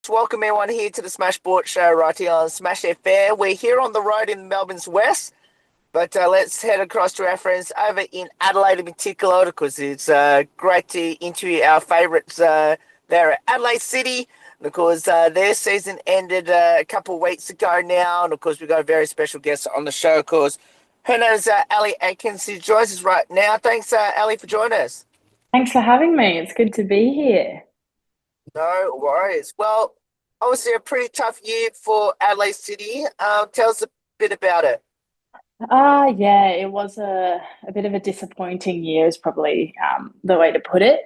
Welcome everyone here to the Smash Sport Show right here on Smash FM. We're here on the road in Melbourne's West, but let's head across to our friends over in Adelaide in particular, because it's great to interview our favourites there at Adelaide City. And of course, their season ended a couple of weeks ago now, and of course we've got a very special guest on the show. Of course, her name is Atkins, who joins us right now. Thanks, Ali, for joining us. Thanks for having me. It's good to be here. No worries. Well, obviously a pretty tough year for Adelaide City. Tell us a bit about it. Yeah, it was a bit of a disappointing year is probably the way to put it.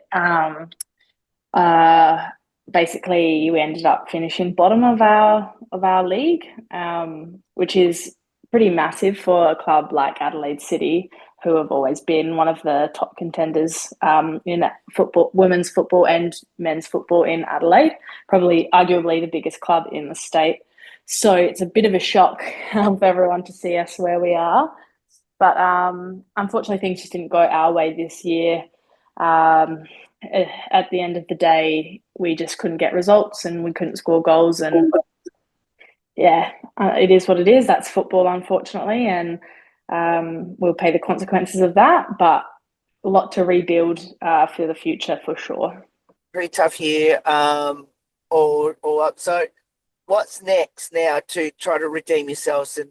Uh, Basically, we ended up finishing bottom of our league, which is pretty massive for a club like Adelaide City, who have always been one of the top contenders in football, women's football and men's football in Adelaide, probably arguably the biggest club in the state. So it's a bit of a shock for everyone to see us where we are. But unfortunately, things just didn't go our way this year. At the end of the day, we just couldn't get results and we couldn't score goals. And yeah, it is what it is. That's football, unfortunately. And we'll pay the consequences of that, but a lot to rebuild for the future for sure. Pretty tough year, all up. So, what's next now to try to redeem yourselves and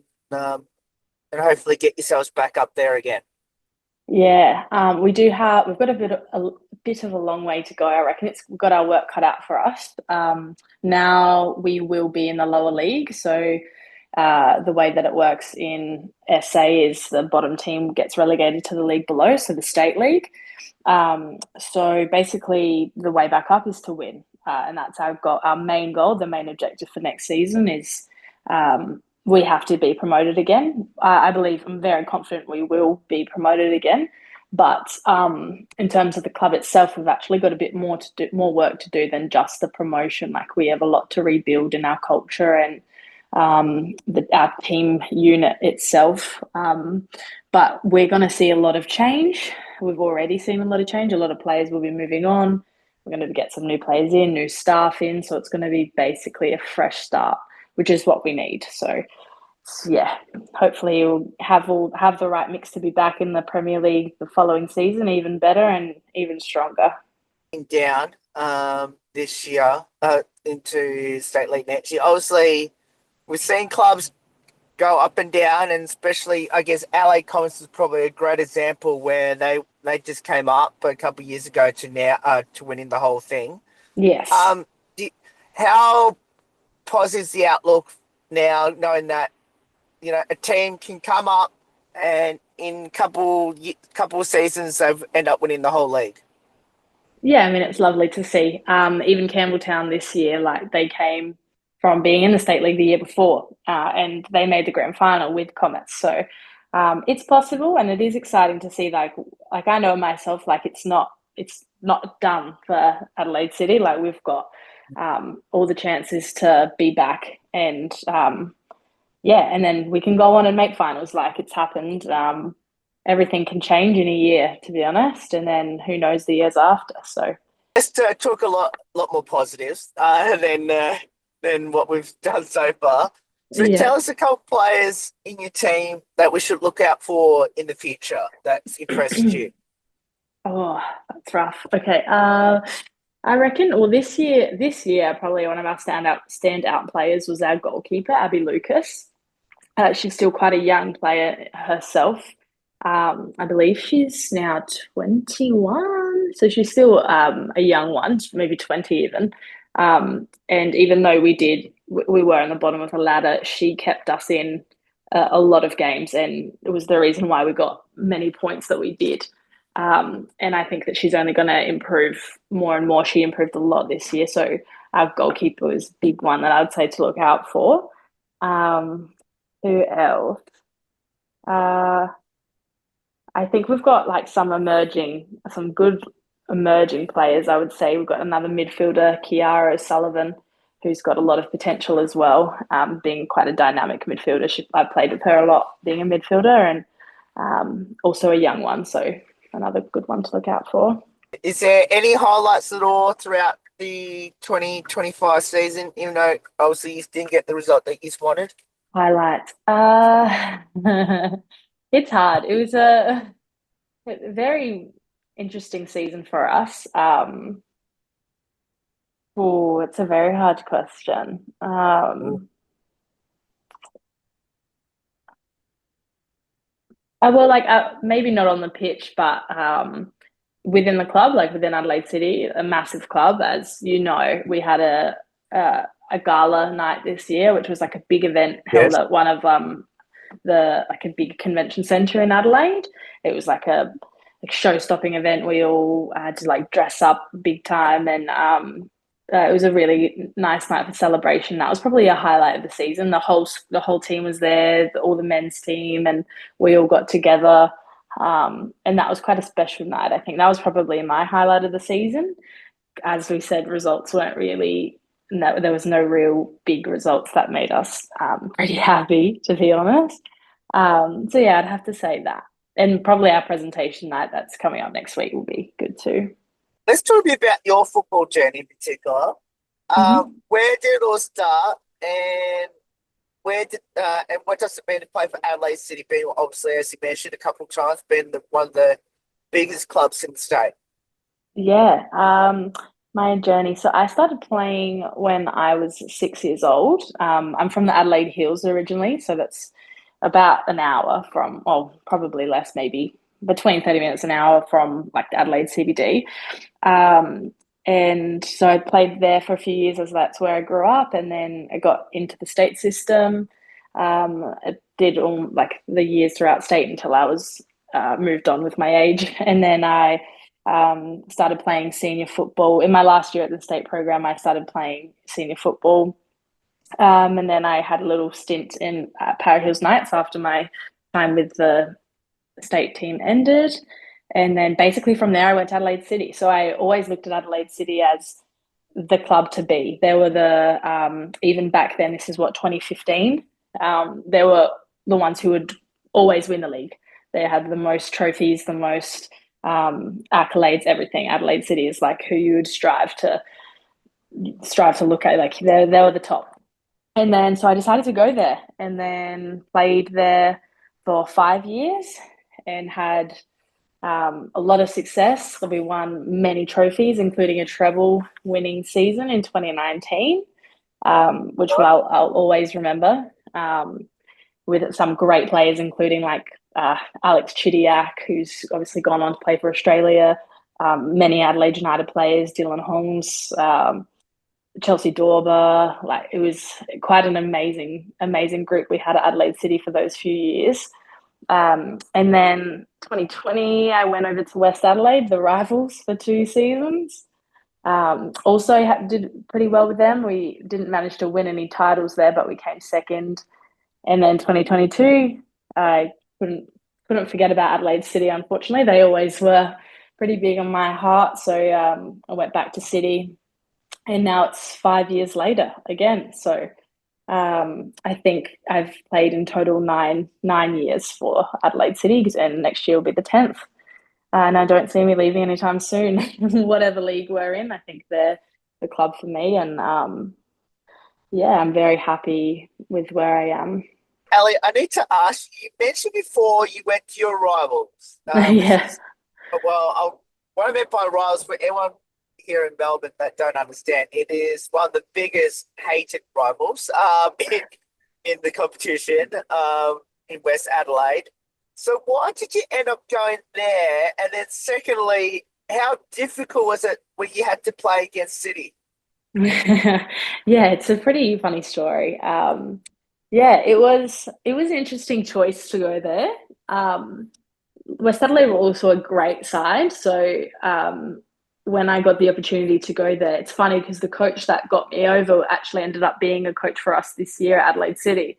hopefully get yourselves back up there again? Yeah, we've got a bit of a long way to go. I reckon we've got our work cut out for us. Now we will be in the lower league, so. The way that it works in SA is the bottom team gets relegated to the league below, so the state league. So basically, the way back up is to win, and that's our main goal. The main objective for next season is we have to be promoted again. I believe I'm very confident we will be promoted again. But in terms of the club itself, we've actually got a bit more work to do than just the promotion. Like we have a lot to rebuild in our culture and our team unit itself. But we're going to see a lot of change. We've already seen a lot of change. A lot of players will be moving on. We're going to get some new players in, new staff in. So it's going to be basically a fresh start, which is what we need. So yeah, hopefully we'll have the right mix to be back in the Premier League the following season, even better and even stronger. Down this year into State League next year. Obviously, we've seen clubs go up and down, and especially, I guess, LA Comets is probably a great example where they just came up a couple of years ago to now to winning the whole thing. Yes. How positive is the outlook now, knowing that a team can come up and in couple of seasons they've end up winning the whole league? Yeah, I mean it's lovely to see. Even Campbelltown this year, like they came from being in the state league the year before, and they made the grand final with Comets. So it's possible, and it is exciting to see. Like I know myself, like it's not done for Adelaide City. Like we've got all the chances to be back, and and then we can go on and make finals. Like it's happened. Everything can change in a year, to be honest, and then who knows the years after. So let's talk a lot more positives than what we've done so far. So tell us a couple players in your team that we should look out for in the future that's impressed you. Oh, that's rough. Okay. I reckon, well, this year, probably one of our standout players was our goalkeeper, Abby Lucas. She's still quite a young player herself. I believe she's now 21, so she's still a young one, maybe 20 even. And even though we were on the bottom of the ladder, she kept us in a lot of games, and it was the reason why we got many points that we did. And I think that she's only going to improve more and more. She improved a lot this year, so our goalkeeper is a big one that I would say to look out for. Who else? I think we've got like some good emerging players. I would say we've got another midfielder, Kiara O'Sullivan, who's got a lot of potential as well, being quite a dynamic midfielder. I played with her a lot, being a midfielder, and also a young one. So another good one to look out for. Is there any highlights at all throughout the 2025 season, even though obviously you didn't get the result that you wanted? Highlights. It's hard. It was a very interesting season for us. Oh, it's a very hard question. Mm. Well, like maybe not on the pitch, but within the club, like within Adelaide City, a massive club. As you know, we had a gala night this year, which was like a big event held Yes. at one of the like a big convention center in Adelaide. It was like a like show-stopping event. We all had to like dress up big time, and it was a really nice night for celebration. That was probably a highlight of the season. The whole team was there, all the men's team, and we all got together. And that was quite a special night. I think that was probably my highlight of the season. As we said, results weren't really, no, there was no real big results that made us pretty happy, to be honest. So yeah, I'd have to say that. And probably our presentation night that's coming up next week will be good too. Let's talk a bit about your football journey in particular. Mm-hmm. Where did it all start, and and what does it mean to play for Adelaide City? Being obviously, as you mentioned a couple of times, been one of the biggest clubs in the state. Yeah, my journey. So I started playing when I was 6 years old. I'm from the Adelaide Hills originally, so that's about an hour from, well, probably less, maybe between 30 minutes an hour from like the Adelaide CBD. Um, and so I played there for a few years as that's where I grew up, and then I got into the state system. I did all like the years throughout state until I was moved on with my age, and then I started playing senior football. In my last year at the state program, I started playing senior football. And then I had a little stint in Para Hills Knights after my time with the state team ended. And then basically from there, I went to Adelaide City. So I always looked at Adelaide City as the club to be. They were even back then, this is what, 2015, they were the ones who would always win the league. They had the most trophies, the most accolades, everything. Adelaide City is like who you would strive to look at. Like they were the top. And then so I decided to go there and then played there for 5 years and had a lot of success. We won many trophies, including a treble winning season in 2019, which I'll always remember, with some great players, including like Alex Chidiac, who's obviously gone on to play for Australia, many Adelaide United players, Dylan Holmes, Chelsea Dorber. Like it was quite an amazing group we had at Adelaide City for those few years. And then 2020, I went over to West Adelaide, the rivals, for 2 seasons. Also did pretty well with them. We didn't manage to win any titles there, but we came second. And then 2022, I couldn't forget about Adelaide City. Unfortunately, they always were pretty big on my heart. So I went back to City, and now it's 5 years later again. So I think I've played in total nine years for Adelaide City, and next year will be the 10th. And I don't see me leaving anytime soon. Whatever league we're in, I think they're the club for me. And yeah, I'm very happy with where I am. Ali, I need to ask you. You mentioned before you went to your rivals, which Yeah. is what I meant by rivals for anyone here in Melbourne that don't understand. It is one of the biggest hated rivals in the competition in West Adelaide. So why did you end up going there? And then secondly, how difficult was it when you had to play against City? Yeah, it's a pretty funny story. Yeah, it was an interesting choice to go there. Um, West Adelaide were also a great side. So when I got the opportunity to go there, it's funny because the coach that got me over actually ended up being a coach for us this year at Adelaide City.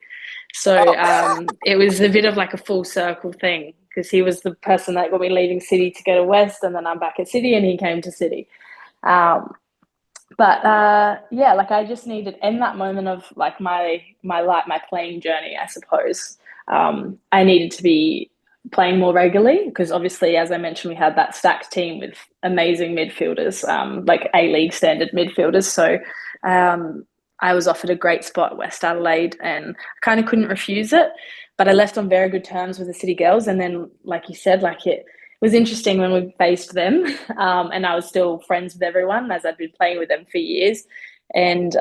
So Oh, it was a bit of like a full circle thing because he was the person that got me leaving City to go to West, and then I'm back at City, and he came to City. Um, but yeah, like I just needed in that moment of like my playing journey, I suppose. I needed to be playing more regularly because obviously, as I mentioned, we had that stacked team with amazing midfielders, like A-League standard midfielders. So I was offered a great spot at West Adelaide and I kind of couldn't refuse it. But I left on very good terms with the City Girls. And then, like you said, like it was interesting when we faced them, and I was still friends with everyone as I'd been playing with them for years. And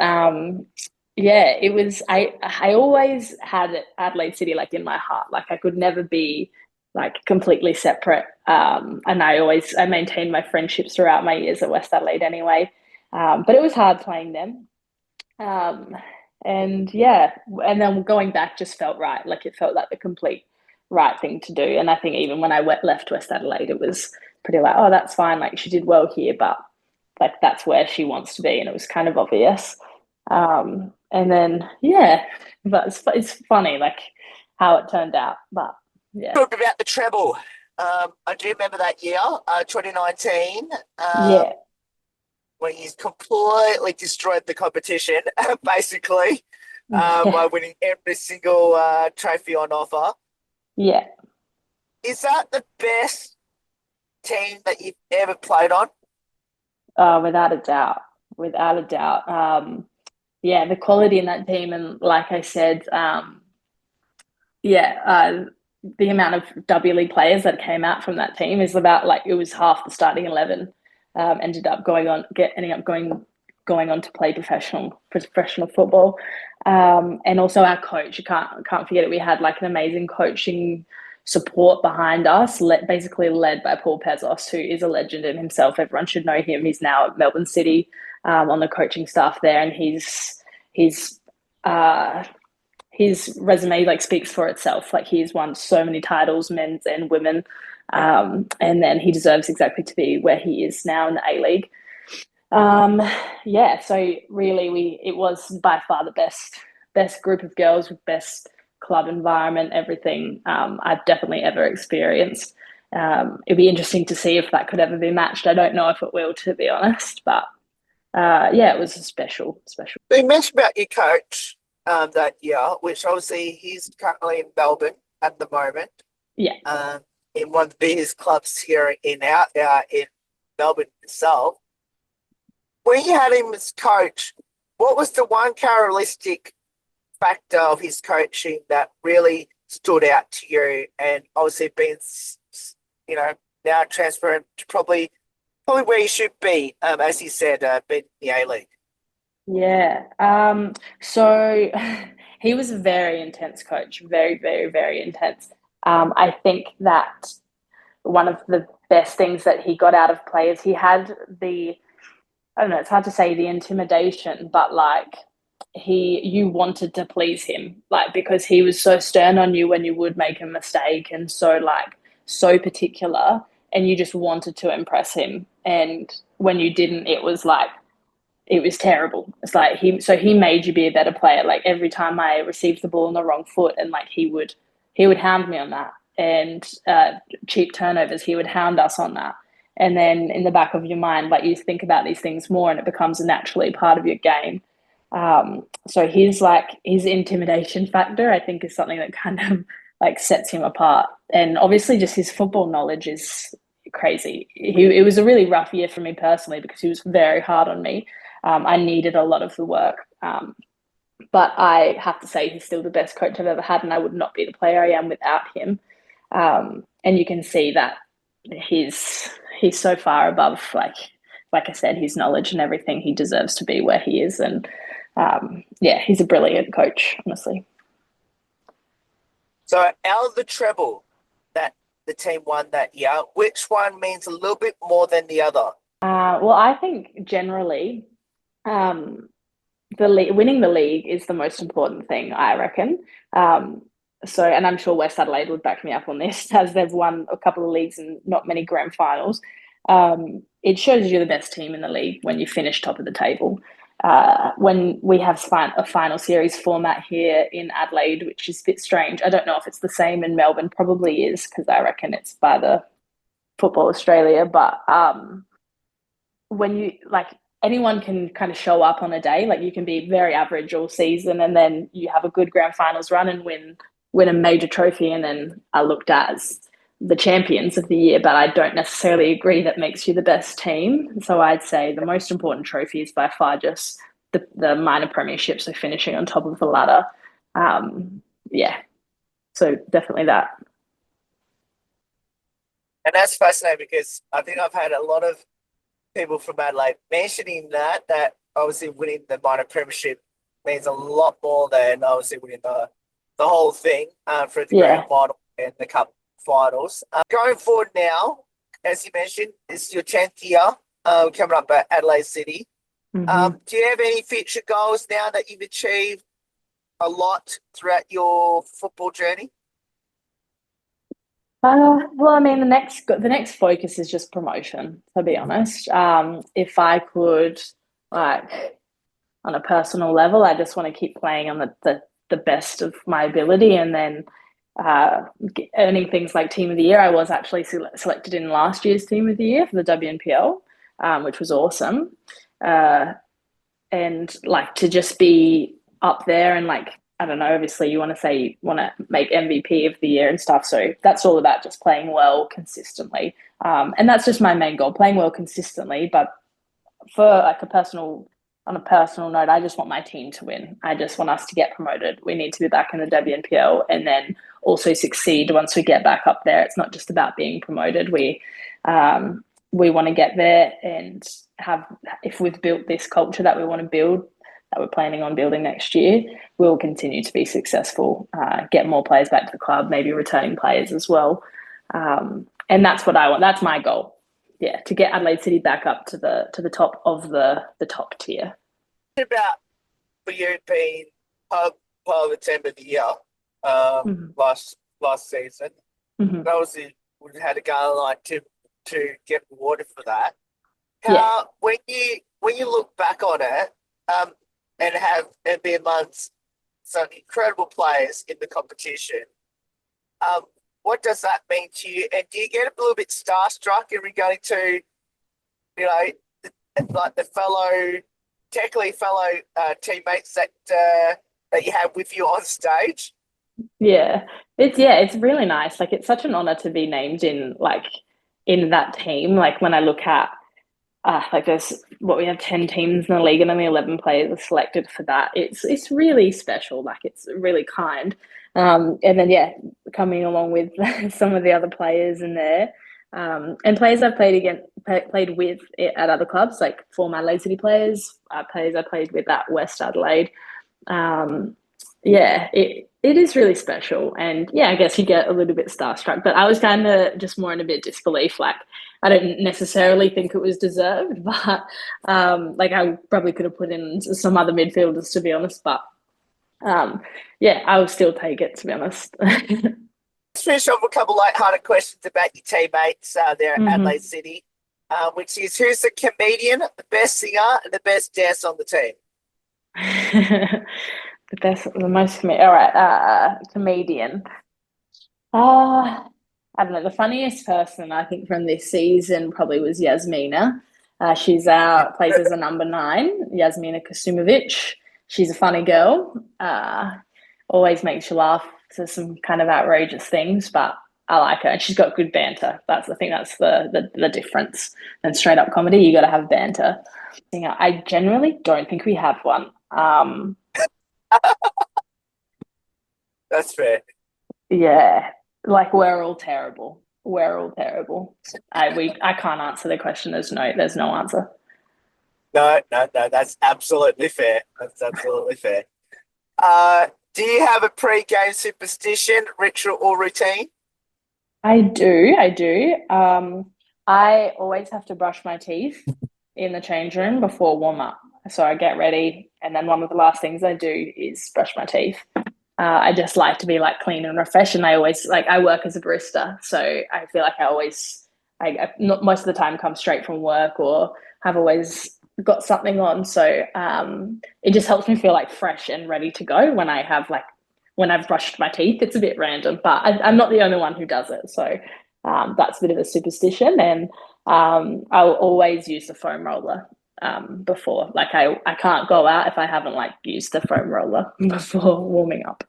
yeah, it was. I always had Adelaide City like in my heart. Like I could never be like completely separate. And I maintained my friendships throughout my years at West Adelaide anyway. But it was hard playing them. Um, and yeah, and then going back just felt right. Like it felt like the complete right thing to do. And I think even when I left West Adelaide, it was pretty like, oh, that's fine. Like she did well here, but like that's where she wants to be, and it was kind of obvious. And then yeah, but it's funny like how it turned out. But yeah, Talk about the treble. I do remember that year, 2019, yeah, when he's completely destroyed the competition, basically, yeah, by winning every single trophy on offer. yeah. Is that the best team that you've ever played on? Without a doubt, without a doubt. Yeah, the quality in that team, and like I said, yeah, the amount of W League players that came out from that team is about like it was half the starting 11. Ending up going on to play professional football, and also our coach. You can't forget it. We had like an amazing coaching support behind us, basically led by Paul Pezos, who is a legend in himself. Everyone should know him. He's now at Melbourne City on the coaching staff there, and he's his resume like speaks for itself. Like he's won so many titles, men's and women, and then he deserves exactly to be where he is now in the A-League. Yeah, so really, it was by far the best group of girls with best club environment, everything I've definitely ever experienced. It'd be interesting to see if that could ever be matched. I don't know if it will, to be honest, but yeah, it was a special. So you mentioned about your coach that year, which obviously he's currently in Melbourne at the moment. Yeah. In one of the biggest clubs here in Melbourne itself. When you had him as coach, what was the one characteristic factor of his coaching that really stood out to you? And obviously being, now transferring to probably where you should be, as you said, being the A-League. Yeah. So he was a very intense coach, very, very, very intense. I think that one of the best things that he got out of players, he had I don't know, it's hard to say the intimidation, but like you wanted to please him, like because he was so stern on you when you would make a mistake and so particular, and you just wanted to impress him. And when you didn't, it was terrible. It's like he made you be a better player. Like every time I received the ball on the wrong foot, and like he would hound me on that, and cheap turnovers, he would hound us on that. And then in the back of your mind, like you think about these things more, and it becomes naturally part of your game. So his intimidation factor, I think, is something that kind of like sets him apart. And obviously, just his football knowledge is crazy. It was a really rough year for me personally because he was very hard on me. I needed a lot of the work. But I have to say he's still the best coach I've ever had, and I would not be the player I am without him. And you can see that he's so far above, like I said, his knowledge and everything. He deserves to be where he is. And yeah, he's a brilliant coach, honestly. So out of the treble that the team won that year, which one means a little bit more than the other? Well, I think generally, winning the league is the most important thing, I reckon. And I'm sure West Adelaide would back me up on this, as they've won a couple of leagues and not many grand finals. It shows you're the best team in the league when you finish top of the table. When we have a final series format here in Adelaide, which is a bit strange. I don't know if it's the same in Melbourne. Probably is, because I reckon it's by the Football Australia. But when you anyone can kind of show up on a day, like you can be very average all season, and then you have a good grand finals run and win a major trophy, and then are looked at as the champions of the year, but I don't necessarily agree that makes you the best team. So I'd say the most important trophy is by far just the minor premierships, so finishing on top of the ladder. Yeah, so definitely that. And that's fascinating because I think I've had a lot of people from Adelaide mentioning that obviously winning the minor premiership means a lot more than obviously winning the whole thing for the grand Yeah. final and the cup finals. Going forward now, as you mentioned, it's your 10th year coming up at Adelaide City. Do you have any future goals now that you've achieved a lot throughout your football journey? Well, I mean, the next focus is just promotion, to be honest. If I could, like, on a personal level, I just want to keep playing on the best of my ability, and then earning things like Team of the Year. I was actually selected in last year's Team of the Year for the WNPL, which was awesome. And like to just be up there and like I don't know, obviously you want to say you want to make MVP of the year and stuff. So that's all about just playing well consistently. And that's just my main goal, playing well consistently. But for like on a personal note, I just want my team to win. I just want us to get promoted. We need to be back in the WNPL and then also succeed once we get back up there. It's not just about being promoted. We want to get there and if we've built this culture that we want to build, that we're planning on building next year, we'll continue to be successful, get more players back to the club, maybe returning players as well. And that's what I want. That's my goal. Yeah, to get Adelaide City back up to the top of the top tier. About for you being part of the team of the year last season, and obviously we had to go like to get rewarded for that. When you look back on it, and be amongst some incredible players in the competition, what does that mean to you? And do you get a little bit starstruck in regarding to, like the fellow teammates that you have with you on stage? Yeah, it's really nice. Like it's such an honor to be named in that team. Like when I look at like we have 10 teams in the league and only 11 players are selected for that. It's really special. Like it's really kind. And then coming along with some of the other players in there, and players I've played with at other clubs, like former Adelaide City players I played with at West Adelaide. It is really special, and I guess you get a little bit starstruck, but I was kind of just more in a bit of disbelief. Like I don't necessarily think it was deserved, but like I probably could have put in some other midfielders, to be honest. But I would still take it, to be honest. Let's finish off with a couple light-hearted questions about your teammates there at Adelaide City, which is who's the comedian, the best singer, and the best dancer on the team? The most comedian. All right, comedian. I don't know. The funniest person I think from this season probably was Yasmina. She's plays as a number 9, Yasmina Kasumovic. She's a funny girl. Always makes you laugh to some kind of outrageous things, but I like her, and she's got good banter. That's the difference. And straight up comedy, you got to have banter. I generally don't think we have one. That's fair. Yeah, like we're all terrible. We're all terrible. I can't answer the question. There's no answer. No, that's absolutely fair. That's absolutely fair. Do you have a pre-game superstition, ritual, or routine? I do. I always have to brush my teeth in the change room before warm up. So I get ready, and then one of the last things I do is brush my teeth. I just like to be like clean and refreshed, and I work as a barista, so I feel like I not most of the time come straight from work or have always got something on. So it just helps me feel like fresh and ready to go when I've brushed my teeth. It's a bit random, but I'm not the only one who does it. So that's a bit of a superstition, and I'll always use the foam roller before. Like I can't go out if I haven't like used the foam roller before warming up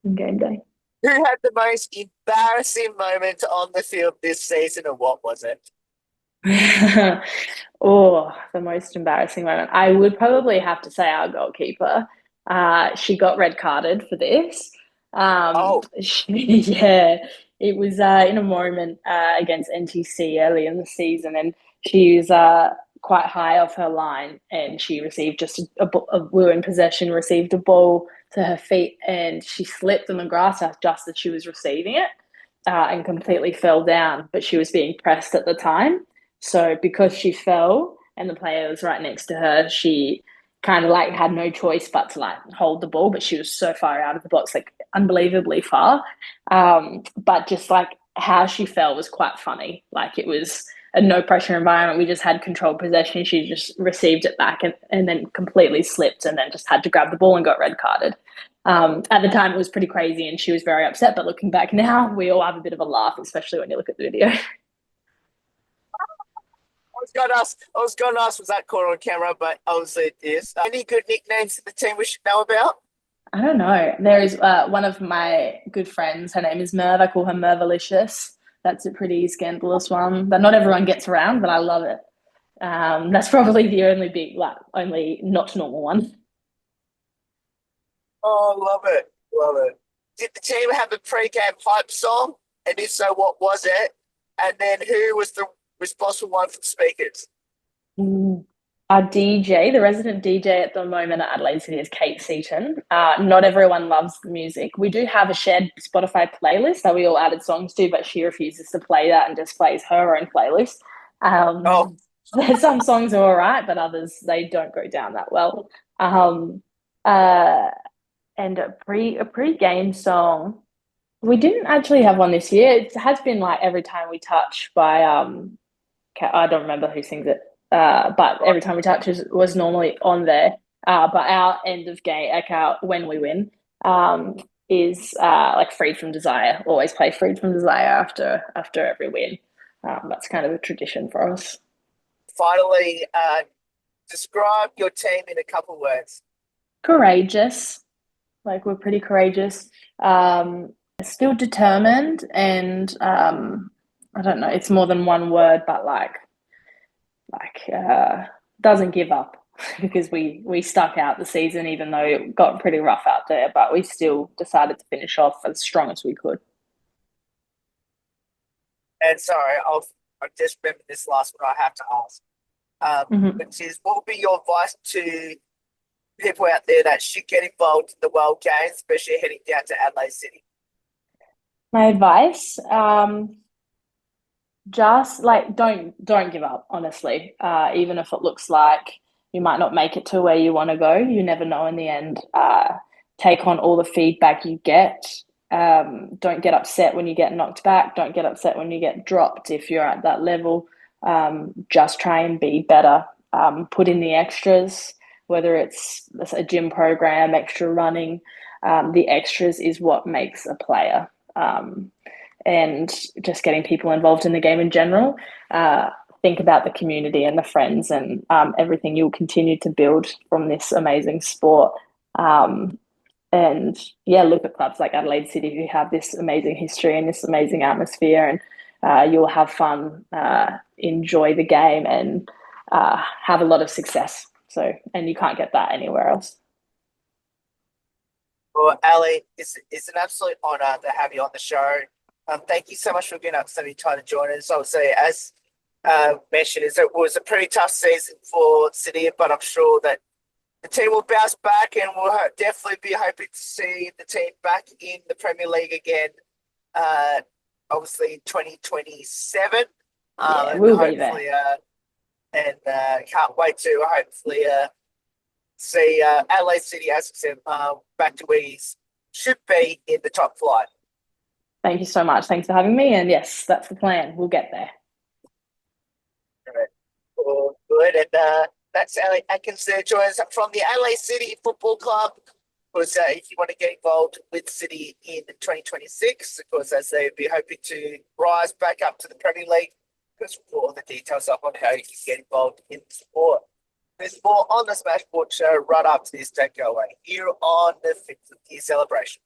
on game day. Who had the most embarrassing moment on the field this season, and what was it? Oh, the most embarrassing moment. I would probably have to say our goalkeeper. She got red carded for this. Oh, Yeah, it was in a moment against NTC early in the season, and she was quite high off her line, and she received just we were in possession, received a ball to her feet, and she slipped on the grass just as she was receiving it, and completely fell down. But she was being pressed at the time. So because she fell and the player was right next to her, she kind of like had no choice but to like hold the ball, but she was so far out of the box, like unbelievably far. But just like how she fell was quite funny. Like it was a no pressure environment. We just had controlled possession. She just received it back and then completely slipped and then just had to grab the ball and got red carded. At the time, it was pretty crazy and she was very upset. But looking back now, we all have a bit of a laugh, especially when you look at the video. I was going to ask, was that caught on camera? But obviously it is. Any good nicknames in the team we should know about? I don't know. There is one of my good friends. Her name is Merv. I call her Mervalicious. That's a pretty scandalous one that not everyone gets around, but I love it. That's probably the only only not normal one. Oh, love it. Love it. Did the team have a pre-game hype song? And if so, what was it? And then who was the responsible one for the speakers? Mm. Our DJ, the resident DJ at the moment at Adelaide City is Kate Seaton. Not everyone loves the music. We do have a shared Spotify playlist that we all added songs to, but she refuses to play that and just plays her own playlist. Oh, Some songs are all right, but others they don't go down that well. Um, uh, and a pre game song. We didn't actually have one this year. It has been like Every Time We Touch by I don't remember who sings it. But Every Time We Touch was normally on there. But our end of game, like our when we win, is like Freed from Desire. Always play Freed from Desire after every win. That's kind of a tradition for us. finally, describe your team in a couple words. Courageous, like we're pretty courageous. Still determined, and I don't know. It's more than one word, but like doesn't give up because we stuck out the season even though it got pretty rough out there, but we still decided to finish off as strong as we could. And sorry, I just remembered this last one I have to ask, Mm-hmm. which is what would be your advice to people out there that should get involved in the World Games, especially heading down to Adelaide City? My advice, just like don't give up, honestly. Even if it looks like you might not make it to where you want to go, you never know in the end. Take on all the feedback you get. Don't get upset when you get knocked back. Don't get upset when you get dropped if you're at that level. Just try and be better. Put in the extras, whether it's a gym program, extra running. The extras is what makes a player. And just getting people involved in the game in general. Think about the community and the friends and everything you'll continue to build from this amazing sport. Um, and yeah, look at clubs like Adelaide City who have this amazing history and this amazing atmosphere, and you'll have fun, enjoy the game, and have a lot of success. So, and you can't get that anywhere else. Well, Ali, it's an absolute honour to have you on the show. Thank you so much for giving up so many time to join us. Obviously, as mentioned, it was a pretty tough season for City, but I'm sure that the team will bounce back, and we'll definitely be hoping to see the team back in the Premier League again. Uh, Obviously, in 2027. Yeah, And we'll be there. hopefully, can't wait to hopefully see Adelaide City, as I said, back to where he should be in the top flight. Thank you so much. Thanks for having me. And yes, that's the plan. We'll get there. All good. And that's Atkins there joins us from the Adelaide City Football Club. Of course, if you want to get involved with City in 2026, of course, as they'll be hoping to rise back up to the Premier League, because we'll put all the details up on how you can get involved in the sport. There's more on the Smash Sport show right after this. Don't go away. Here on the 50th year celebration.